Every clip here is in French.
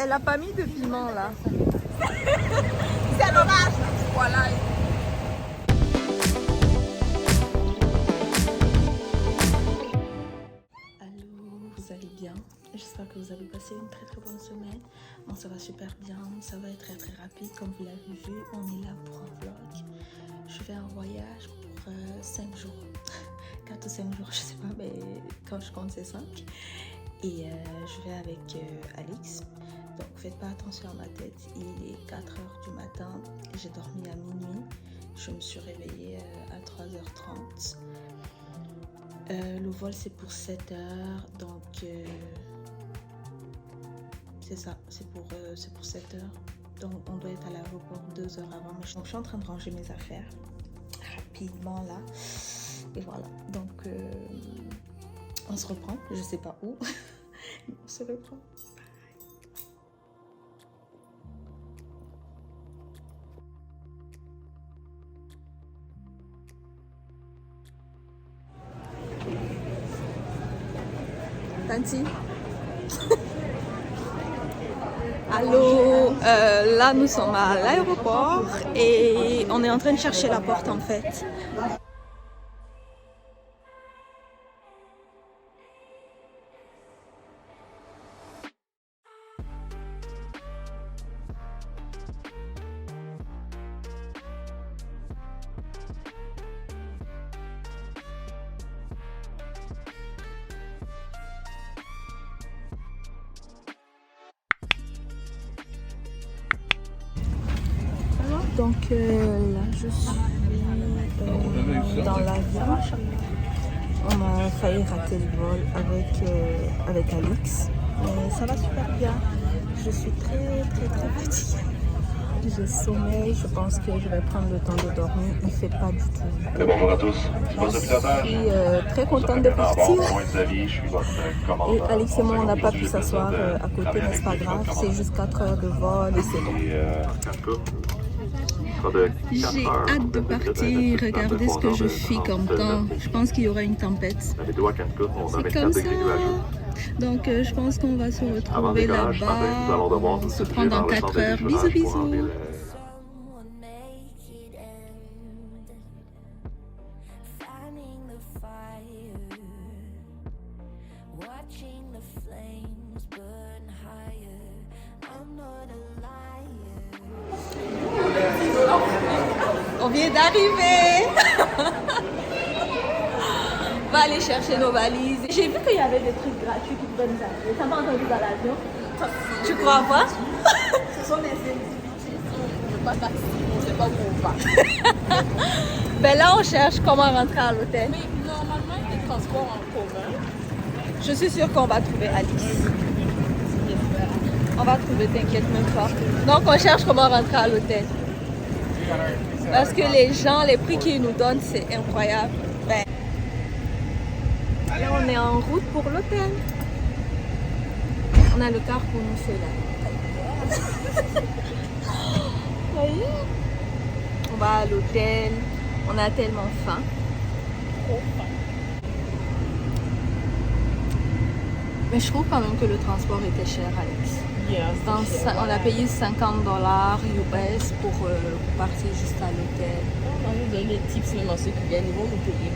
Elle a pas mis de piment là. C'est dommage. Voilà. Allô, vous allez bien? J'espère que vous avez passé une très bonne semaine. Bon, ça va super bien, ça va être très rapide. Comme vous l'avez vu, on est là pour un vlog. Je fais un voyage pour 5 jours. 4 ou 5 jours, je sais pas, mais quand je compte c'est 5. Et je vais avec Alex. Donc faites pas attention à ma tête, il est 4h du matin, j'ai dormi à minuit, je me suis réveillée à 3h30. Le vol c'est pour 7h, donc c'est ça, c'est pour 7h. Donc on doit être à l'aéroport 2 heures avant. Donc, je suis en train de ranger mes affaires rapidement là. Et voilà, donc on se reprend, je sais pas où, on se reprend. Tanti. Allô, là nous sommes à l'aéroport et on est en train de chercher la porte en fait. Donc là je suis dans l'avion. On a failli rater le vol avec Alex, mais ça va super bien. Je suis très fatiguée. J'ai sommeil, je pense que je vais prendre le temps de dormir. Il fait pas du tout. Bonjour à tous. Je suis très contente de partir. Et Alex et moi, on n'a pas pu s'asseoir à côté, mais c'est pas grave. C'est juste 4 heures de vol et c'est bon. J'ai hâte de partir. Regardez ce que je fais comme temps. Je pense qu'il y aura une tempête. C'est comme ça. Donc je pense qu'on va se retrouver là-bas. On se prend dans 4 heures. Bisous, bisous. On vient d'arriver. On va aller chercher nos valises. J'ai vu qu'il y avait des trucs gratuits qui pouvaient nous arriver. Ça m'a entendu dans l'avion. Tu crois pas? Ce sont des activités. Je ne pas taxi, on ne sait pas où on va. Ben là, on cherche comment rentrer à l'hôtel. Mais normalement, il y a des transports en commun. Je suis sûre qu'on va trouver Alex. On va trouver, t'inquiète même pas. Donc, on cherche comment rentrer à l'hôtel. Parce que les gens, les prix qu'ils nous donnent, c'est incroyable. Ben, là, on est en route pour l'hôtel. On a le car pour nous fait là. Voyez? On va à l'hôtel. On a tellement faim. Trop faim. Mais je trouve quand même que le transport était cher, Alex. Yeah, On a payé $50 US pour partir juste à l'hôtel. On va nous donner des tips même à ceux qui viennent, ils vont nous payer.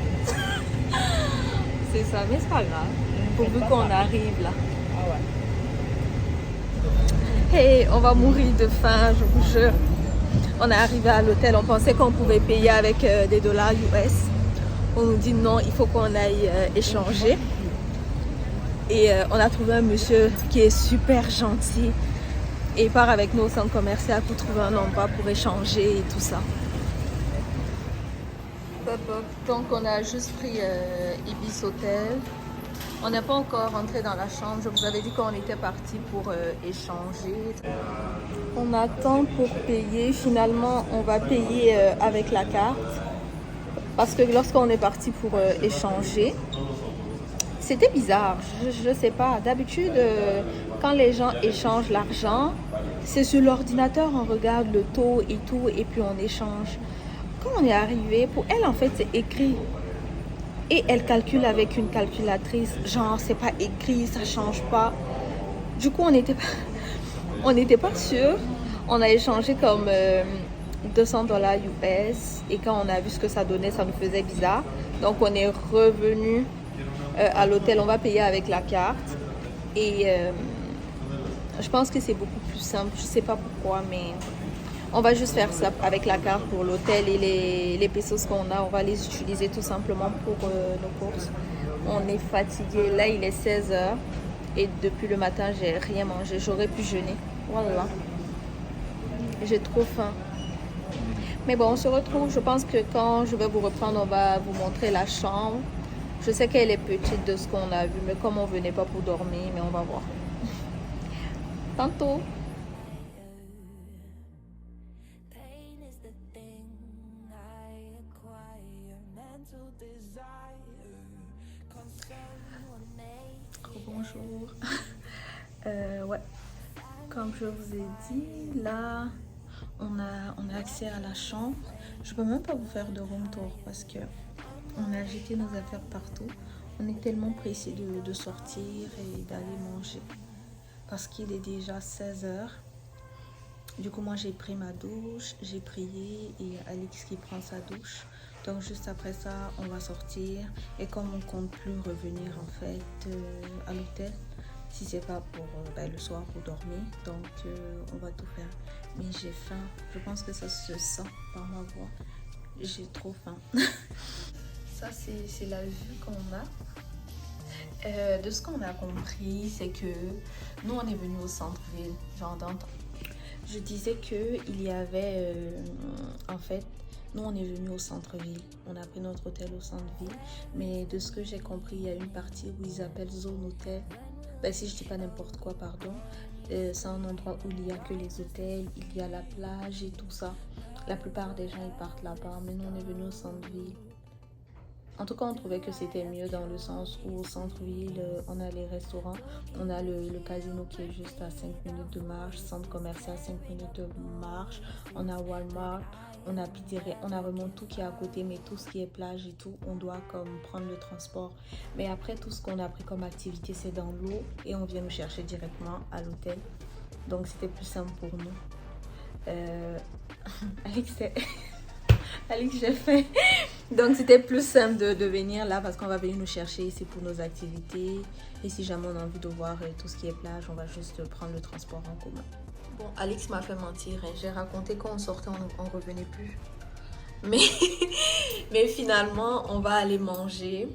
C'est ça, mais c'est pas grave. Pourvu qu'on arrive là. Ah ouais. Hey, on va mourir de faim, je vous jure. On est arrivé à l'hôtel, on pensait qu'on pouvait payer avec des dollars US. On nous dit non, il faut qu'on aille échanger. Et on a trouvé un monsieur qui est super gentil. Et il part avec nous au centre commercial pour trouver un endroit pour échanger et tout ça. Donc on a juste pris Ibis Hotel. On n'est pas encore rentré dans la chambre. Je vous avais dit qu'on était parti pour échanger. On attend pour payer. Finalement, on va payer avec la carte. Parce que lorsqu'on est parti pour échanger, c'était bizarre. Je ne sais pas. D'habitude, quand les gens échangent l'argent, c'est sur l'ordinateur, on regarde le taux et tout, et puis on échange. Quand on est arrivé, pour elle, en fait, c'est écrit. Et elle calcule avec une calculatrice. Genre, c'est pas écrit, ça change pas. Du coup, on était On n'était pas sûr. On a échangé comme $200 US. Et quand on a vu ce que ça donnait, ça nous faisait bizarre. Donc on est revenu à l'hôtel. On va payer avec la carte. Et je pense que c'est beaucoup plus simple. Je sais pas pourquoi, mais on va juste faire ça avec la carte pour l'hôtel. Et les pesos qu'on a, on va les utiliser tout simplement pour nos courses. On est fatigué. Là, il est 16h. Et depuis le matin, j'ai rien mangé. J'aurais pu jeûner. Voilà. J'ai trop faim. Mais bon, on se retrouve. Je pense que quand je vais vous reprendre, on va vous montrer la chambre. Je sais qu'elle est petite de ce qu'on a vu, mais comme on venait pas pour dormir, mais on va voir. Tantôt. Bonjour. Ouais, comme je vous ai dit, là, on a accès à la chambre. Je peux même pas vous faire de room tour parce que on a jeté nos affaires partout. On est tellement pressé de sortir et d'aller manger parce qu'il est déjà 16h. Du coup, moi, j'ai pris ma douche, j'ai prié et Alix qui prend sa douche. Donc, juste après ça, on va sortir. Et comme on compte plus revenir, en fait, à l'hôtel, si c'est pas pour le soir pour dormir, donc on va tout faire. Mais j'ai faim. Je pense que ça se sent par ma voix. J'ai trop faim. Ça, c'est la vue qu'on a. De ce qu'on a compris, c'est que nous, on est venu au centre-ville, genre d'antan. Je disais qu'il y avait, en fait, nous on est venu au centre-ville, on a pris notre hôtel au centre-ville, mais de ce que j'ai compris, il y a une partie où ils appellent zone hôtel. Si je dis pas n'importe quoi, pardon, c'est un endroit où il n'y a que les hôtels, il y a la plage et tout ça. La plupart des gens ils partent là-bas, mais nous on est venu au centre-ville. En tout cas, on trouvait que c'était mieux dans le sens où au centre-ville, on a les restaurants, on a le casino qui est juste à 5 minutes de marche, centre commercial 5 minutes de marche, on a Walmart, on a pizzeria, on a vraiment tout qui est à côté, mais tout ce qui est plage et tout, on doit comme prendre le transport. Mais après, tout ce qu'on a pris comme activité, c'est dans l'eau et on vient nous chercher directement à l'hôtel. Donc, c'était plus simple pour nous. Alix, j'ai faim. Donc, c'était plus simple de venir là parce qu'on va venir nous chercher ici pour nos activités. Et si jamais on a envie de voir tout ce qui est plage, on va juste prendre le transport en commun. Bon, Alix m'a fait mentir. Hein. J'ai raconté qu'on sortait, on revenait plus. Mais finalement, on va aller manger,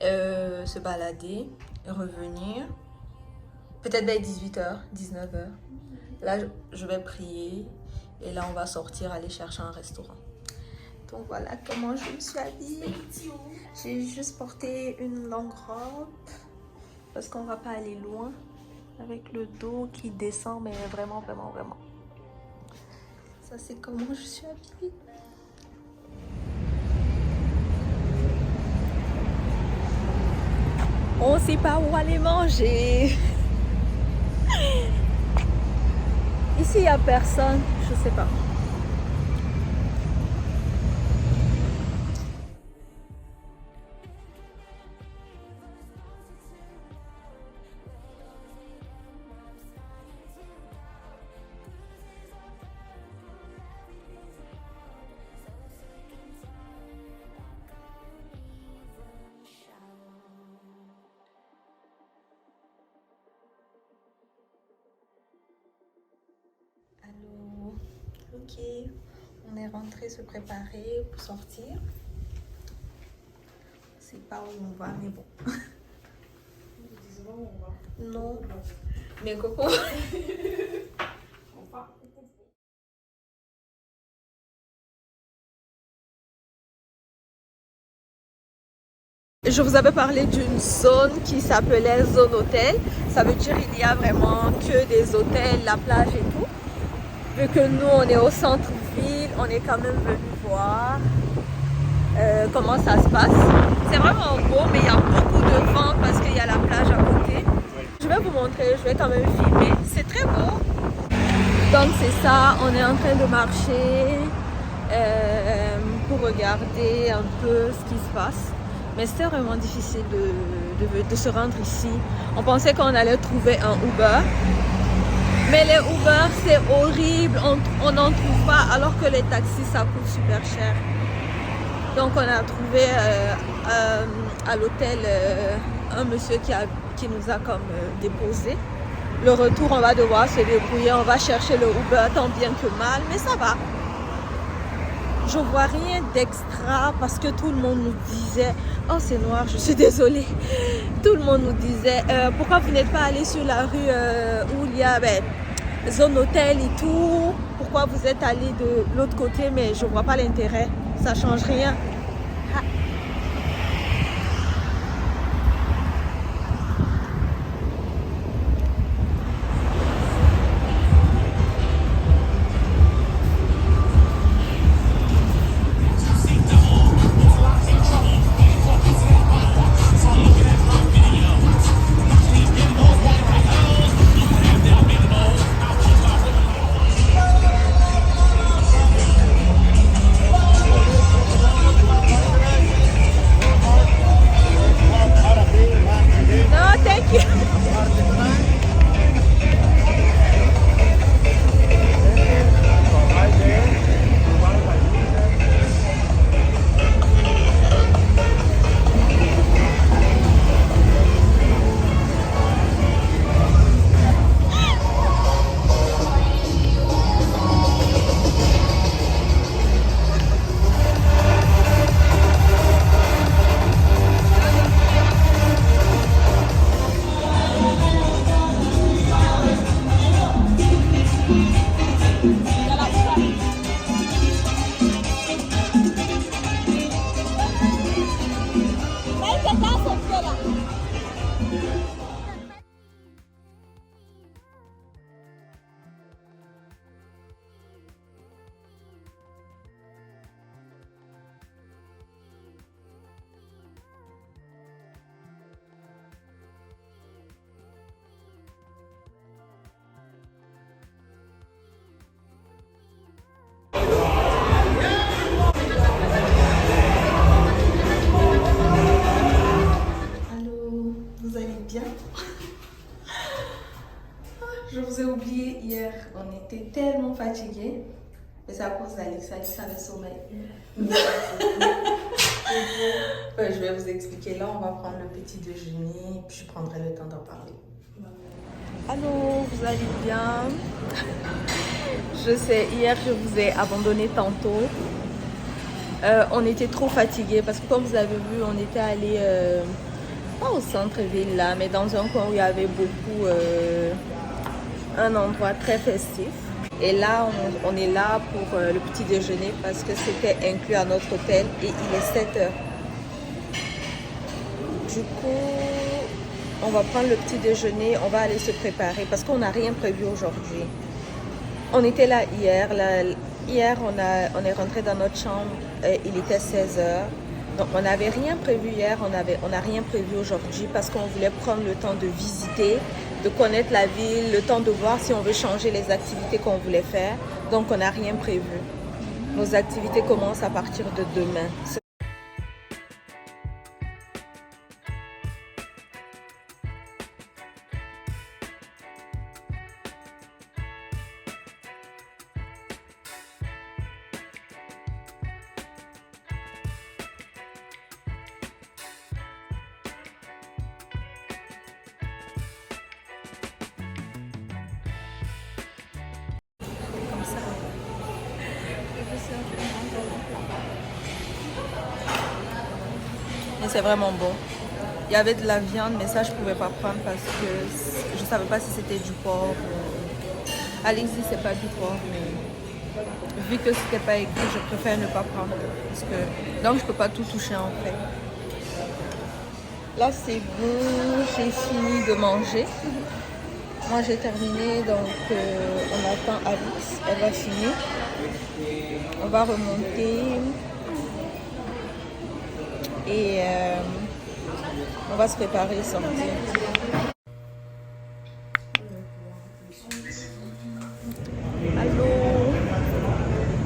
se balader, revenir. Peut-être vers 18h, 19h. Là, je vais prier. Et là, on va sortir, aller chercher un restaurant. Donc voilà comment je me suis habillée. J'ai juste porté une longue robe parce qu'on va pas aller loin avec le dos qui descend, mais vraiment. Ça, c'est comment je suis habillée. On sait pas où aller manger. Ici, il n'y a personne. Je sais pas. Ok, on est rentré se préparer pour sortir. C'est pas où on va, mais bon. Non, mais Coco. Je vous avais parlé d'une zone qui s'appelait zone hôtel. Ça veut dire qu'il y a vraiment que des hôtels, la plage et tout. Vu que nous, on est au centre-ville, on est quand même venu voir comment ça se passe. C'est vraiment beau, mais il y a beaucoup de vent parce qu'il y a la plage à côté. Je vais vous montrer, je vais quand même filmer. C'est très beau. Donc c'est ça, on est en train de marcher pour regarder un peu ce qui se passe. Mais c'était vraiment difficile de se rendre ici. On pensait qu'on allait trouver un Uber. Mais les Uber, c'est horrible. On n'en trouve pas, alors que les taxis, ça coûte super cher. Donc, on a trouvé à l'hôtel un monsieur qui nous a comme déposé. Le retour, on va devoir se débrouiller. On va chercher le Uber tant bien que mal, mais ça va. Je vois rien d'extra parce que tout le monde nous disait « Oh, c'est noir, je suis désolée. » Tout le monde nous disait « Pourquoi vous n'êtes pas allé sur la rue où il y a zone hôtel et tout? Pourquoi vous êtes allé de l'autre côté? » Mais je ne vois pas l'intérêt. Ça ne change rien. Ah. No, thank you. Allô, vous allez bien? Je vous ai oublié hier, on était tellement fatigués. Mais c'est à cause d'Alex, Alex avait sommeil. Je vais vous expliquer. Là, on va prendre le petit déjeuner, puis je prendrai le temps d'en parler. Allô, vous allez bien? Je sais, hier je vous ai abandonné tantôt. On était trop fatigués parce que comme vous avez vu, on était allé pas au centre-ville là, mais dans un coin où il y avait beaucoup, un endroit très festif. Et là, on est là pour le petit déjeuner parce que c'était inclus à notre hôtel et il est 7h. Du coup, on va prendre le petit déjeuner, on va aller se préparer parce qu'on n'a rien prévu aujourd'hui. On était là hier. Hier, on est rentré dans notre chambre, il était 16h. Donc, on n'avait rien prévu hier, on n'a rien prévu aujourd'hui parce qu'on voulait prendre le temps de visiter, de connaître la ville, le temps de voir si on veut changer les activités qu'on voulait faire. Donc, on n'a rien prévu. Nos activités commencent à partir de demain. Mais c'est vraiment bon. Il y avait de la viande, mais ça je pouvais pas prendre parce que je savais pas si c'était du porc. Alex dit c'est pas du porc, mais vu que c'était pas écrit, je préfère ne pas prendre. Parce que, donc je peux pas tout toucher en fait. Là c'est bon, j'ai fini de manger. Moi j'ai terminé, donc on attend Alice, elle va finir. On va remonter et on va se préparer sortir. Allô,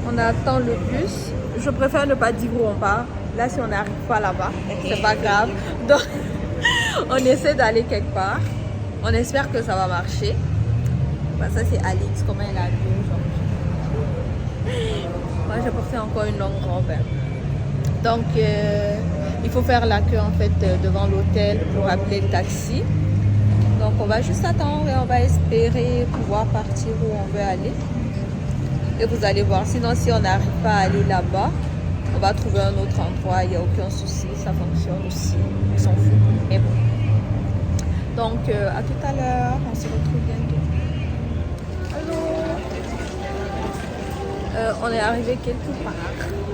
on attend le bus. Je préfère ne pas dire où on part. Là si on n'arrive pas là-bas, c'est pas grave. Donc on essaie d'aller quelque part. On espère que ça va marcher. Bah, ça c'est Alix, comment elle a vu aujourd'hui. Moi j'ai porté encore une longue robe. Donc il faut faire la queue en fait devant l'hôtel pour appeler le taxi. Donc on va juste attendre et on va espérer pouvoir partir où on veut aller. Et vous allez voir, sinon si on n'arrive pas à aller là-bas, on va trouver un autre endroit, il n'y a aucun souci, ça fonctionne aussi, on s'en fout. Mais bon. Donc à tout à l'heure, on se retrouve bientôt. Allô. On est arrivé quelque part,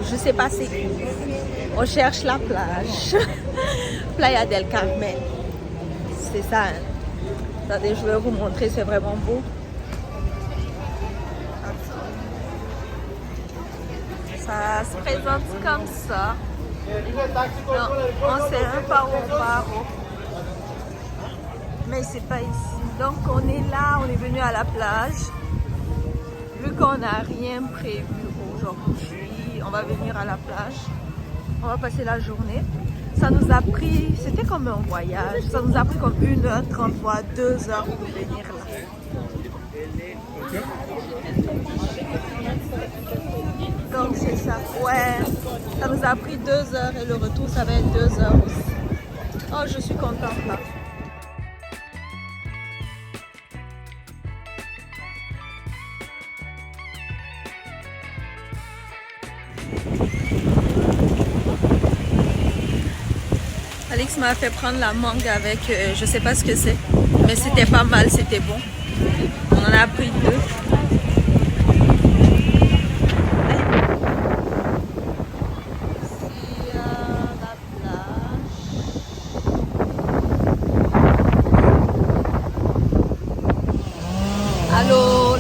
je sais pas c'est où. On cherche la plage. Playa del Carmen. C'est ça. Hein? Attendez, je vais vous montrer, c'est vraiment beau. Ça se présente comme ça. Non, on sait même pas où on part. Mais c'est pas ici. Donc on est là, on est venu à la plage. Vu qu'on n'a rien prévu aujourd'hui, on va venir à la plage. On va passer la journée. Ça nous a pris, c'était comme un voyage. Ça nous a pris comme 1h30 voire 2 heures pour venir là. Donc c'est ça, ouais, ça nous a pris 2 heures et le retour ça va être 2 heures aussi. Oh, je suis contente là. Alix m'a fait prendre la mangue avec, je sais pas ce que c'est, mais c'était pas mal, c'était bon. On en a pris 2.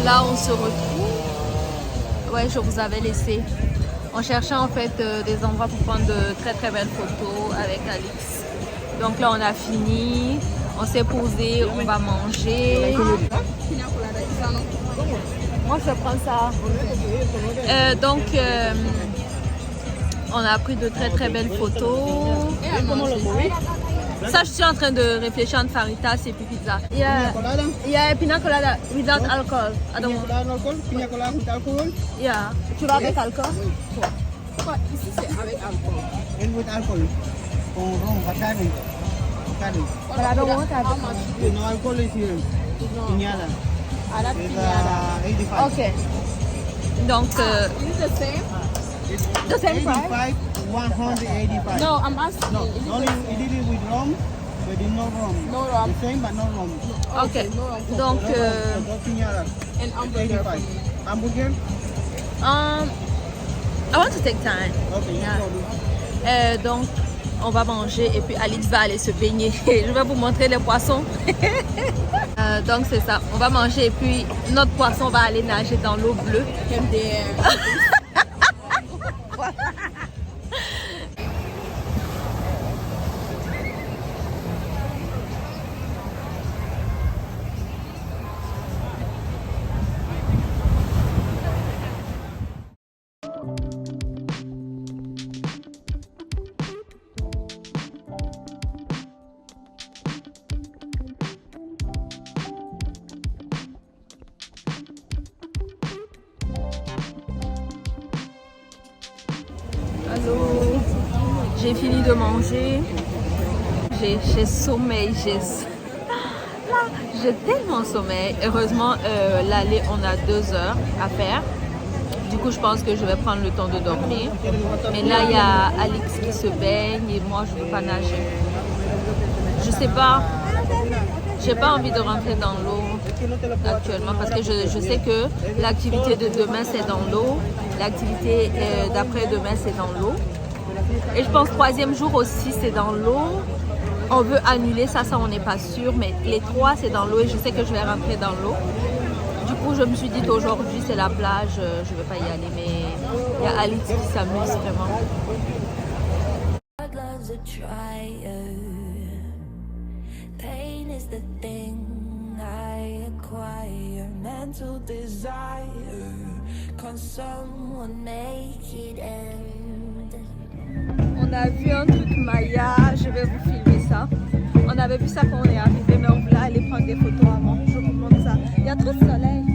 Là on se retrouve. Ouais, je vous avais laissé. On cherchait en fait des endroits pour prendre de très très belles photos avec Alix. Donc là on a fini, on s'est posé, on va manger. Moi je prends ça. On a pris de très très belles photos. Ça, je suis en train de réfléchir entre faritas et puis pizza. Yeah, pina colada without alcohol. I don't want. Pina colada with alcohol? Yeah. Tu veux avec alcool? Ici, c'est avec alcool. And with alcohol. Con ron, bacane. But I don't want alcohol. No alcohol is here. Piñada. I like It's piñada. 85. Okay. Donc, Is it the same? It's The same price? 85, 185. No, I'm asking. No, Is it only the same? we did it with rum, but it's no rum. No rum. The same, but no rum. ok. No rum. Donc, Dos piñadas. And hamburger. 85. Hamburger? I want to take time. Okay, Yeah. no problem. Donc, on va manger et puis Alix va aller se baigner. Je vais vous montrer les poissons. Donc, c'est ça. On va manger et puis notre poisson va aller nager dans l'eau bleue. Allô, j'ai fini de manger, j'ai sommeil, j'ai tellement sommeil. Heureusement, l'aller, on a 2 heures à faire. Du coup, je pense que je vais prendre le temps de dormir. Mais là, il y a Alix qui se baigne et moi, je ne veux pas nager. Je sais pas, j'ai pas envie de rentrer dans l'eau actuellement parce que je sais que l'activité de demain, c'est dans l'eau. L'activité d'après-demain, c'est dans l'eau. Et je pense 3e jour aussi, c'est dans l'eau. On veut annuler ça, on n'est pas sûr. Mais les 3, c'est dans l'eau et je sais que je vais rentrer dans l'eau. Du coup, je me suis dit qu'aujourd'hui, c'est la plage. Je ne vais pas y aller. Mais il y a Alix qui s'amuse vraiment. Pain is the thing I acquire, mental desire. Can someone make it end? On a vu un truc Maya, je vais vous filmer ça. On avait vu ça quand on est arrivé, mais on voulait aller prendre des photos avant. Je vous montre ça. y a trop de soleil.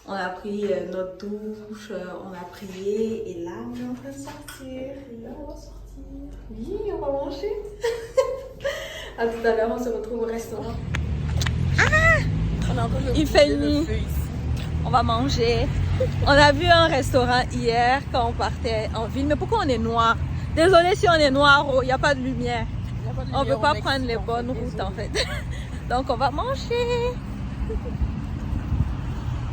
On a pris notre douche, on a prié et là on est en train de sortir. Et là on va sortir. Oui, on va manger. À tout à l'heure, on se retrouve au restaurant. Il fait nuit. On va manger. On a vu un restaurant hier quand on partait en ville. Mais pourquoi on est noir? Désolé si on est noir, il n'y a pas de lumière. On ne veut pas prendre les bonnes routes en fait. Donc on va manger.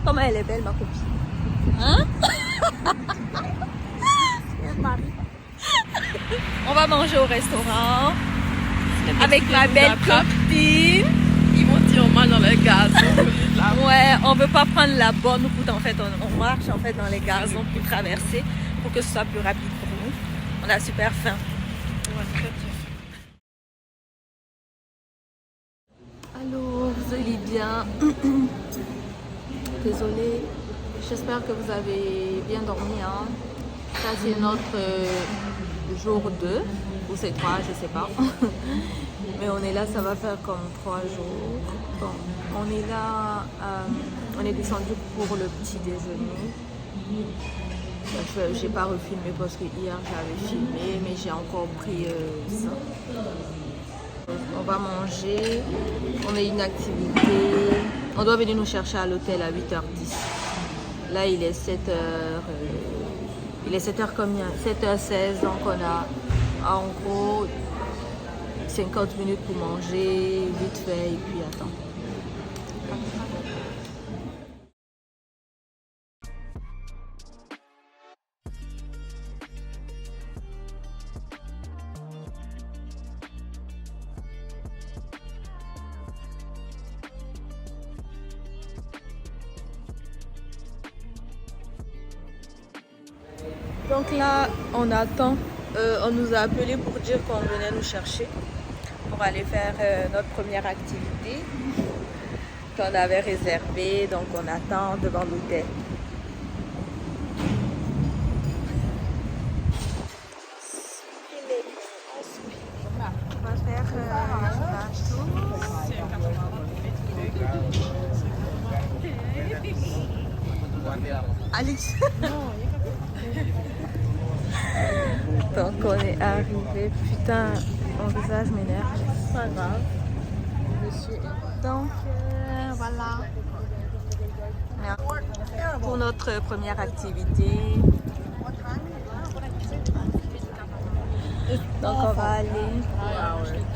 Comment elle est belle ma copine. Hein? On va manger au restaurant avec ma belle copine. Ils vont dire mal dans les gazons. Ouais, on veut pas prendre la bonne route en fait. On marche en fait dans les gazons pour traverser pour que ce soit plus rapide pour nous. On a super faim. Allô, vous allez bien? Désolée, j'espère que vous avez bien dormi. Hein. Ça c'est notre jour 2 ou c'est 3, je sais pas. Mais on est là, ça va faire comme 3 jours. Bon, on est là, on est descendu pour le petit déjeuner. J'ai pas refilmé parce que hier j'avais filmé, mais j'ai encore pris ça. On va manger, on a une activité. On doit venir nous chercher à l'hôtel à 8h10. Là il est 7h. Il est 7h combien? 7h16, donc on a en gros 50 minutes pour manger, vite fait, et puis attends. Donc là, on attend. On nous a appelé pour dire qu'on venait nous chercher pour aller faire notre première activité qu'on avait réservée. Donc on attend devant l'hôtel. On va faire Alex. Donc on est arrivé, putain, mon visage m'énerve, c'est pas grave. Donc voilà. Merci pour notre première activité. Donc on va aller.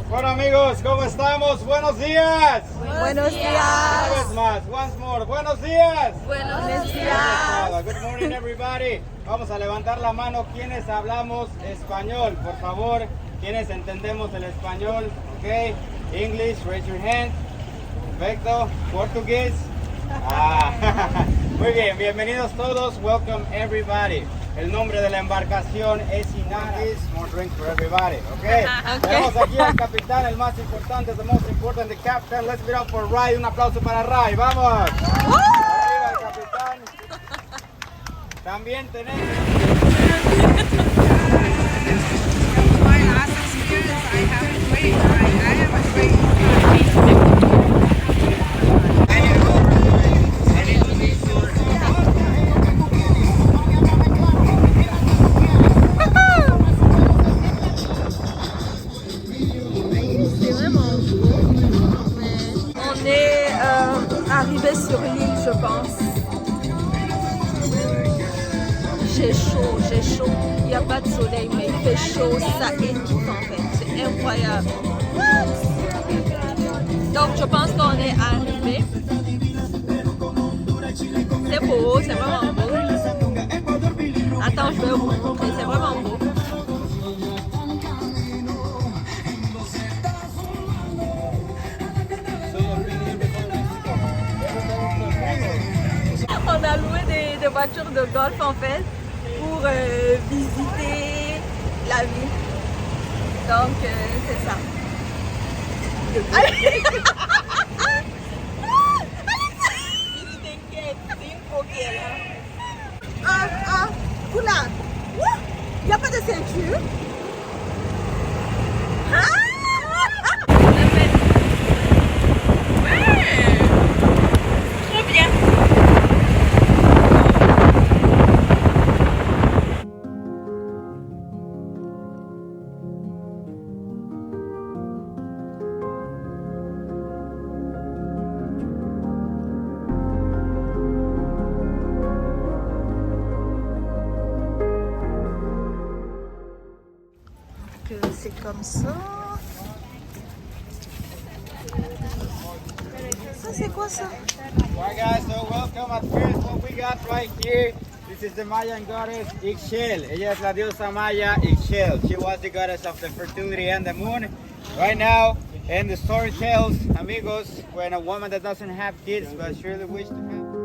Bueno amigos, ¿cómo estamos? Buenos días. Buenos días. Una vez más, once more. Buenos días. Buenos días. Good morning everybody. Vamos a levantar la mano quienes hablamos español, por favor. Quienes entendemos el español, ok. English, raise your hand. Perfecto. Portugués. Muy bien, bienvenidos todos. Welcome everybody. El nombre de la embarcación es Inagis. More drinks for everybody, okay? Tenemos aquí al capitán, el más importante, the most important, the captain. Let's give it up for Ray. Un aplauso para Ray. ¡Vamos! también tenemos. My last experience, I have a great, I have a great C'est vraiment beau. On est arrivé sur l'île, je pense. J'ai chaud. Il n'y a pas de soleil, mais il fait chaud, ça étouffe en fait. C'est incroyable. Donc je pense qu'on est arrivé. C'est beau, c'est vraiment beau. Attends, je vais vous montrer, c'est vraiment beau. On a loué des voitures de golf en fait pour visiter la ville. Donc c'est ça. Oula! Il n'y a pas de ceinture? Trop bien. C'est comme ça. Ça c'est quoi ça? Alright guys, so welcome at first what we got right here. This is the Mayan goddess Ixchel. Ella es la diosa Maya Ixchel. She was the goddess of the fertility and the moon. Right now, and the story tells, amigos, when a woman that doesn't have kids but surely wish to have.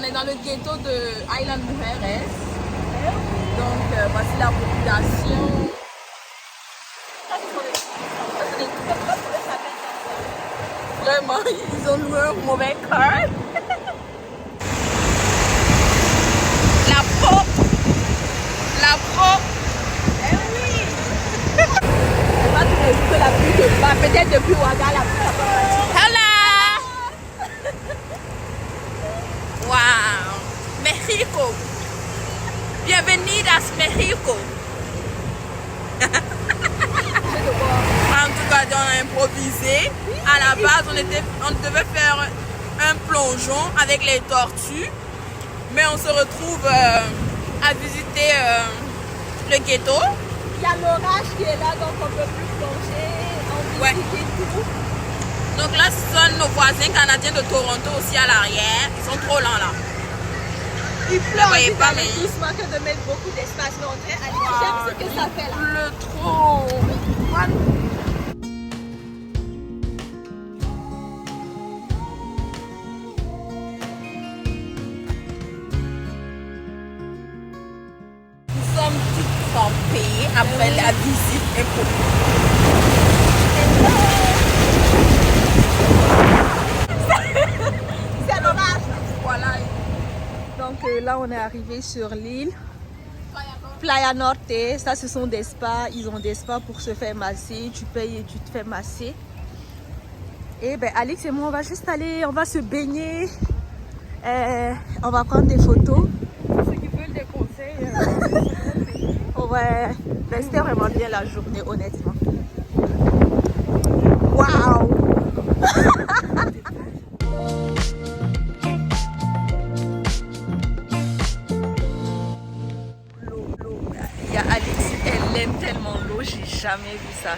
On est dans le ghetto de Island Mujeres. Donc voici la population. Vraiment, ils ont loué un mauvais car. La peau. Eh oui. C'est pas tous les jours que la pluie de bas. Peut-être depuis Ouaga la pluie. Hello. Wow. Mexico. Bienvenidas Mexico. En tout cas, on a improvisé. À la base, on devait faire un plongeon avec les tortues. Mais on se retrouve à visiter le ghetto. Il y a l'orage qui est là, donc on ne peut plus plonger. Ouais. Donc là, ce sont nos voisins canadiens de Toronto aussi à l'arrière. Ils sont trop lents là. Il pleut, Vous voyez pas, mais doucement que de mettre beaucoup d'espace. Mais on dirait, j'aime ce que ça fait là. il pleut trop. Nous sommes toutes trempées après la visite C'est l'orage. Voilà. Donc là, on est arrivé sur l'île. Playa Norte, ça ce sont des spas. Ils ont des spas pour se faire masser. Tu payes et tu te fais masser. Et ben Alix et moi, on va juste aller, on va se baigner. On va prendre des photos. Ceux qui veulent des conseils. Ouais, ben, c'était vraiment bien la journée, honnêtement. Waouh! Il y a Alix, elle aime tellement l'eau, j'ai jamais vu ça.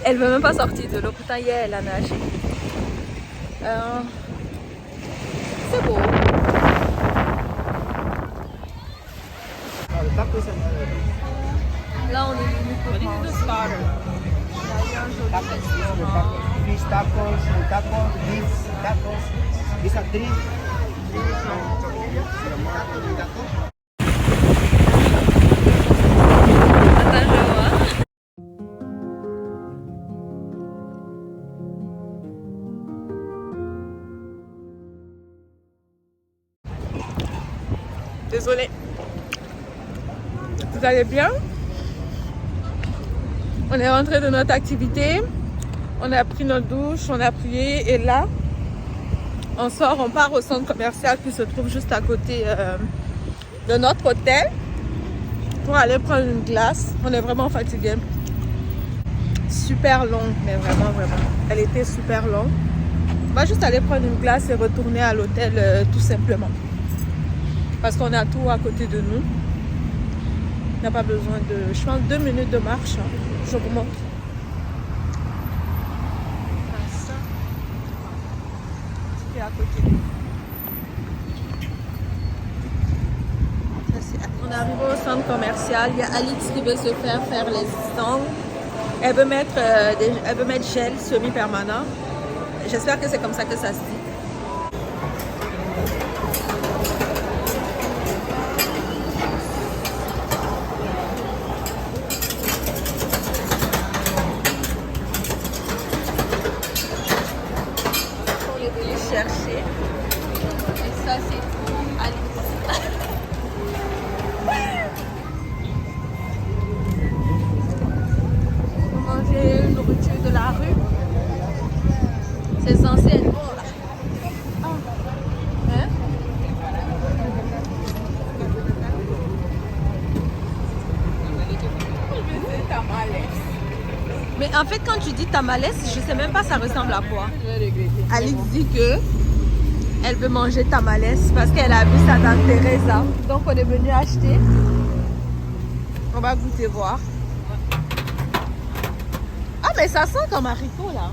Elle veut même pas sortir de l'eau, pourtant hier elle a nagé. C'est beau. Là on est venu pour manger. Il y a un joli restaurant. Fish tacos, tacos, beef tacos. These are three. Attends, je vois. désolée. Vous allez bien? On est rentré de notre activité. On a pris notre douche, on a prié et là, on sort, on part au centre commercial qui se trouve juste à côté de notre hôtel pour aller prendre une glace. On est vraiment fatigué. Super longue, mais vraiment. Elle était super longue. On va juste aller prendre une glace et retourner à l'hôtel tout simplement. Parce qu'on a tout à côté de nous. On n'a pas besoin de, je pense, 2 minutes de marche. Hein. Je vous montre. Ça, c'est à côté. On est arrivé au centre commercial. Il y a Alix qui veut se faire les stands. Elle veut mettre gel semi-permanent. J'espère que c'est comme ça que ça se dit. On est venu chercher. Et ça, c'est pour Alix. Manger une nourriture de la rue. C'est censé être bon là. Hein? Mais en fait, quand tu dis tamales, je sais même pas ça ressemble à quoi. Alix dit que elle veut manger tamales parce qu'elle a vu ça dans Teresa. Donc on est venu acheter. On va goûter voir. Ah mais ça sent comme haricot là.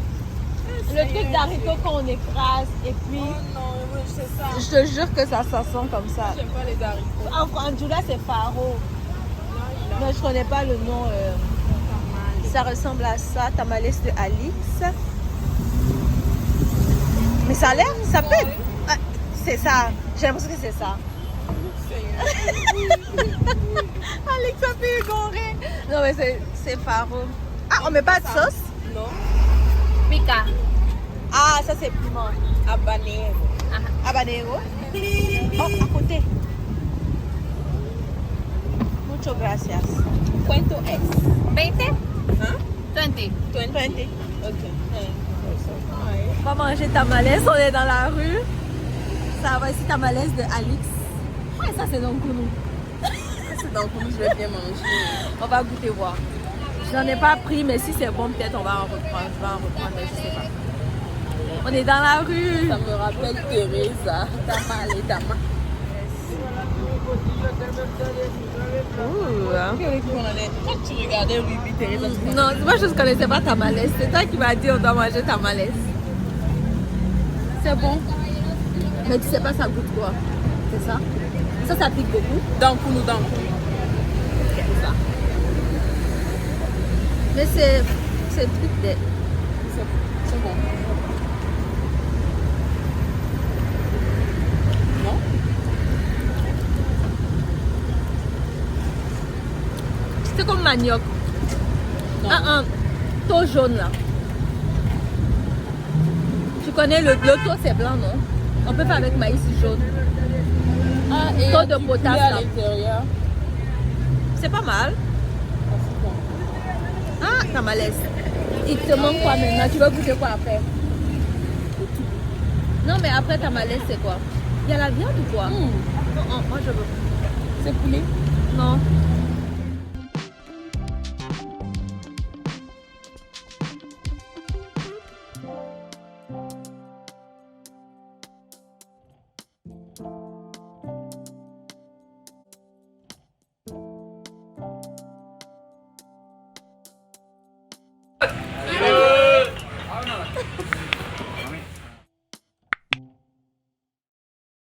Le truc d'haricot qu'on écrase et puis... Oh non, c'est ça. Je te jure que ça sent comme ça. J'aime pas les haricots. En Honduras c'est faro. Mais je connais pas le nom. Ça ressemble à ça, tamales de Alix. Mais ça a l'air, ça peut être... Ah, c'est ça, j'ai l'impression que c'est ça. Alix a fait égorer. Non mais c'est faro. Ah, on met pas de sauce? Non. Pica. Ah, ça c'est piment. Habanero. Habanero. Oh, à côté. Muchas gracias. ¿Cuánto es? 20? Hein? 20. 20. Ok. On va manger tamales, on est dans la rue. Ça va ici, tamales de Alix. Ouais, ça c'est dans Kounou. C'est donc je vais bien manger. On va goûter voir. J'en ai pas pris, mais si c'est bon, peut-être on va en reprendre. Je vais en reprendre, mais je sais pas. On est dans la rue. Ça me rappelle Teresa. Tama. Quand tu regardais Ruby Teresa, Non, moi je ne connaissais pas tamales. C'est toi qui m'as dit on doit manger tamales. C'est bon. Mais tu sais pas ça goûte quoi. C'est ça? Ça pique beaucoup. dans Kounou. C'est ça. Mais c'est truc de... C'est bon. Non? C'est comme manioc. Non. Un taux jaune là. Tu connais le taux c'est blanc non? On peut faire avec maïs jaune. Ah, et Taux de du potasse, poulet à là. l'intérieur. C'est pas mal. Ah, c'est bon. Ah, tamales. Il te manque quoi maintenant? Tu vas goûter quoi après? Non mais après tamales c'est quoi? Il y a la viande ou quoi? Non, moi je veux. C'est poulet. Non.